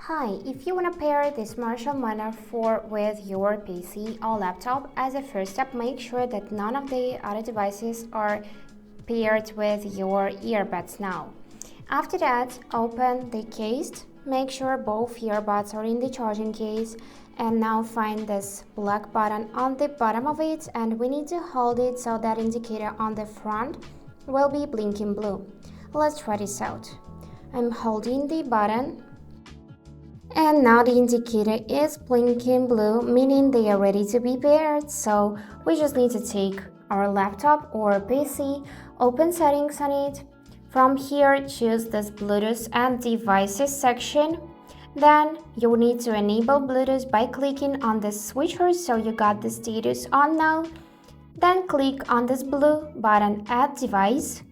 Hi, if you want to pair this Marshall Miner 4 with your PC or laptop, as a first step, make sure that none of the other devices are paired with your earbuds now. After that, open the case, make sure both earbuds are in the charging case, and now find this black button on the bottom of it, and we need to hold it so that indicator on the front will be blinking blue. Let's try this out. I'm holding the button. And now the indicator is blinking blue, meaning they are ready to be paired. So we just need to take our laptop or PC, open settings on it. From here, choose this Bluetooth and devices section. Then you need to enable Bluetooth by clicking on the switcher, so you got the status on now. Then click on this blue button, add device.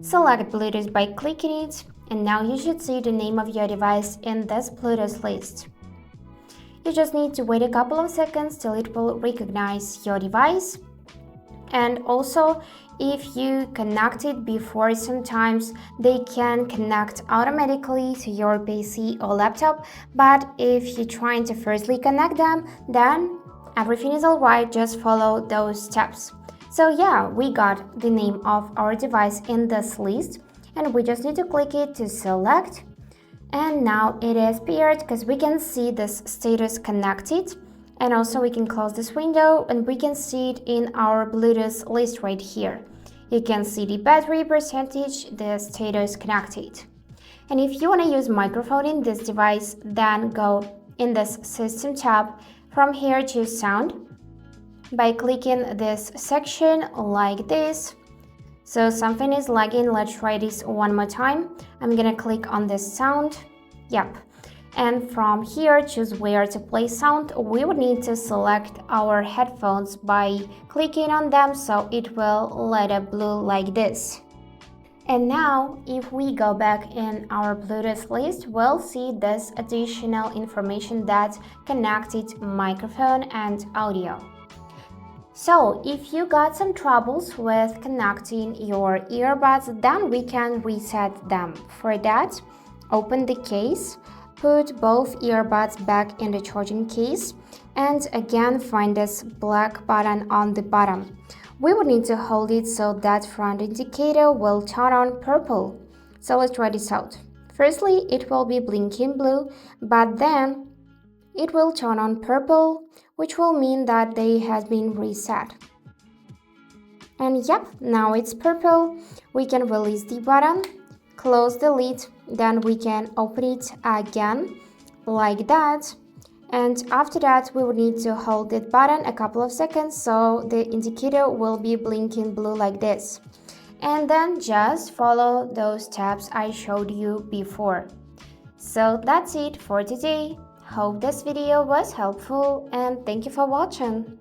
Select Bluetooth by clicking it. And now you should see the name of your device in this Bluetooth list. You just need to wait a couple of seconds till it will recognize your device. And also, if you connect it before, sometimes they can connect automatically to your PC or laptop. But if you're trying to firstly connect them, then everything is alright, just follow those steps. So yeah, we got the name of our device in this list. And we just need to click it to select, and now it is paired because we can see this status connected, and also we can close this window and we can see it in our Bluetooth list right here. You can see the battery percentage, the status connected. And if you want to use microphone in this device, then go in this system tab. From here, choose sound by clicking this section like this. So something is lagging. Let's try this one more time. I'm gonna click on this sound. Yep. And from here, choose where to play sound. We would need to select our headphones by clicking on them, so it will light up blue like this. And now, if we go back in our Bluetooth list, we'll see this additional information that connected microphone and audio. So, if you got some troubles with connecting your earbuds, then we can reset them. For that, open the case, put both earbuds back in the charging case, and again find this black button on the bottom. We will need to hold it so that front indicator will turn on purple. So let's try this out. Firstly, it will be blinking blue, but then it will turn on purple, which will mean that they has been reset. And yep, now it's purple. We can release the button, close the lid, then we can open it again like that. And after that, we will need to hold that button a couple of seconds so the indicator will be blinking blue like this. And then just follow those steps I showed you before. So that's it for today. Hope this video was helpful and thank you for watching.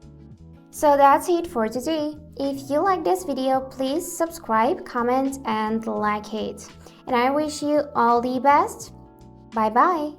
So that's it for today. If you like this video, please subscribe, comment and like it. And I wish you all the best. Bye bye.